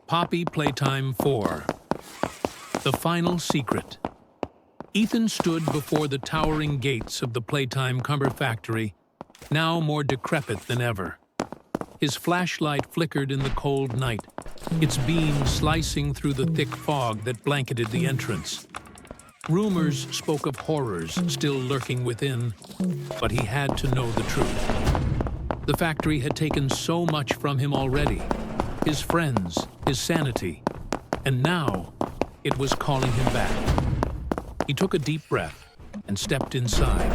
Poppy Playtime 4. The Final Secret. Ethan stood before the towering gates of the Playtime Co factory, now more decrepit than ever. His flashlight flickered in the cold night, its beam slicing through the thick fog that blanketed the entrance. Rumors spoke of horrors still lurking within, but he had to know the truth. The factory had taken so much from him already. His friends, his sanity, and now it was calling him back. He took a deep breath and stepped inside.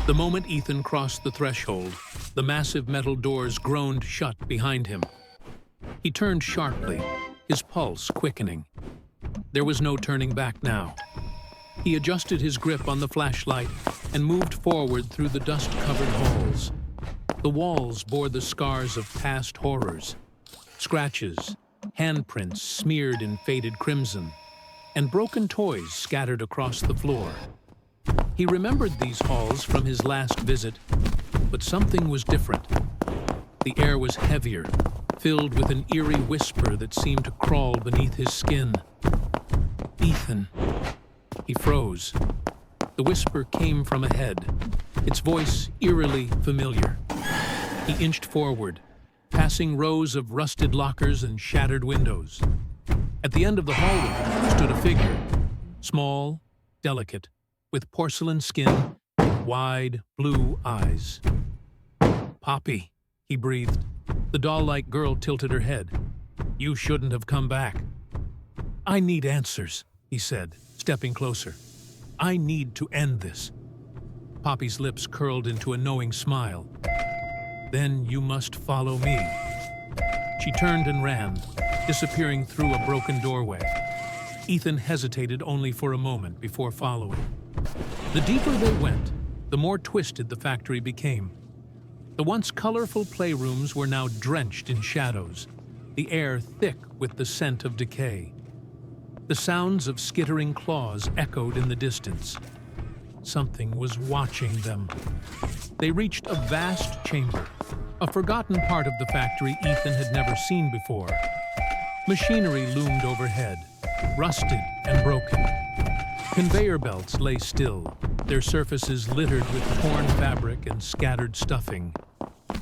The moment Ethan crossed the threshold, the massive metal doors groaned shut behind him. He turned sharply, his pulse quickening. There was no turning back now. He adjusted his grip on the flashlight and moved forward through the dust-covered halls. The walls bore the scars of past horrors. Scratches, handprints smeared in faded crimson, and broken toys scattered across the floor. He remembered these halls from his last visit, but something was different. The air was heavier, filled with an eerie whisper that seemed to crawl beneath his skin. Ethan. He froze. The whisper came from ahead, its voice eerily familiar. He inched forward, passing rows of rusted lockers and shattered windows. At the end of the hallway stood a figure, small, delicate, with porcelain skin and wide, blue eyes. "Poppy," he breathed. The doll-like girl tilted her head. "You shouldn't have come back." "I need answers," he said, stepping closer. "I need to end this." Poppy's lips curled into a knowing smile. "Then you must follow me." She turned and ran, disappearing through a broken doorway. Ethan hesitated only for a moment before following. The deeper they went, the more twisted the factory became. The once colorful playrooms were now drenched in shadows, the air thick with the scent of decay. The sounds of skittering claws echoed in the distance. Something was watching them. They reached a vast chamber, a forgotten part of the factory Ethan had never seen before. Machinery loomed overhead, rusted and broken. Conveyor belts lay still, their surfaces littered with torn fabric and scattered stuffing.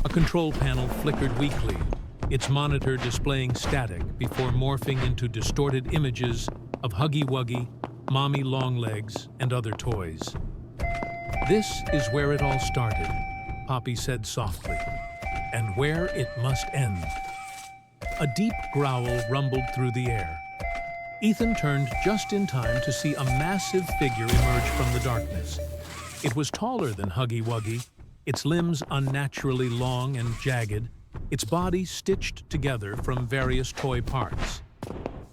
A control panel flickered weakly, its monitor displaying static before morphing into distorted images of Huggy Wuggy, Mommy Longlegs, and other toys. "This is where it all started," Poppy said softly, "and where it must end." A deep growl rumbled through the air. Ethan turned just in time to see a massive figure emerge from the darkness. It was taller than Huggy Wuggy, its limbs unnaturally long and jagged, its body stitched together from various toy parts.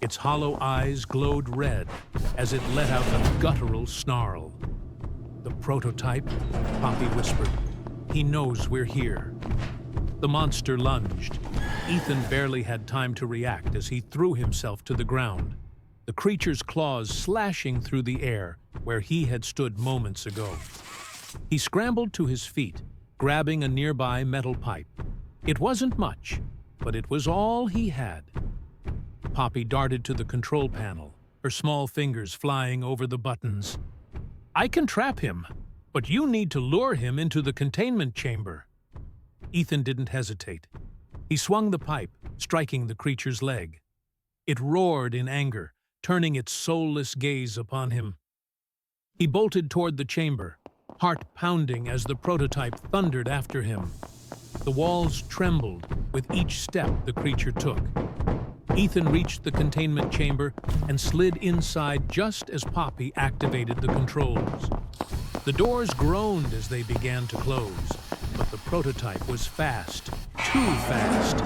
Its hollow eyes glowed red as it let out a guttural snarl. "The prototype," Poppy whispered. "He knows we're here." The monster lunged. Ethan barely had time to react as he threw himself to the ground, the creature's claws slashing through the air where he had stood moments ago. He scrambled to his feet, grabbing a nearby metal pipe. It wasn't much, but it was all he had. Poppy darted to the control panel, her small fingers flying over the buttons. "I can trap him, but you need to lure him into the containment chamber." Ethan didn't hesitate. He swung the pipe, striking the creature's leg. It roared in anger, turning its soulless gaze upon him. He bolted toward the chamber, heart pounding as the prototype thundered after him. The walls trembled with each step the creature took. Ethan reached the containment chamber and slid inside just as Poppy activated the controls. The doors groaned as they began to close, but the prototype was fast, too fast.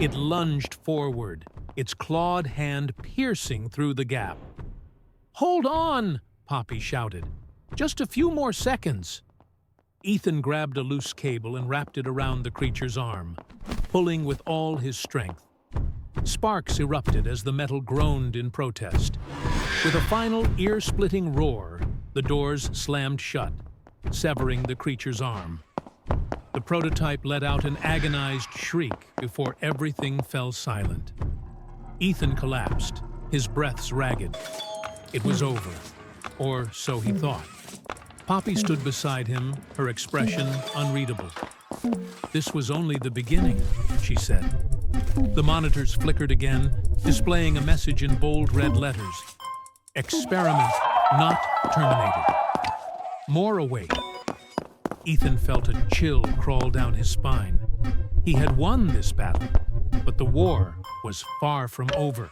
It lunged forward, its clawed hand piercing through the gap. "Hold on!" Poppy shouted. "Just a few more seconds." Ethan grabbed a loose cable and wrapped it around the creature's arm, pulling with all his strength. Sparks erupted as the metal groaned in protest. With a final ear-splitting roar, the doors slammed shut, severing the creature's arm. The prototype let out an agonized shriek before everything fell silent. Ethan collapsed, his breaths ragged. It was over, or so he thought. Poppy stood beside him, her expression unreadable. "This was only the beginning," she said. The monitors flickered again, displaying a message in bold red letters. "Experiment not terminated." More awake. Ethan felt a chill crawl down his spine. He had won this battle, but the war was far from over.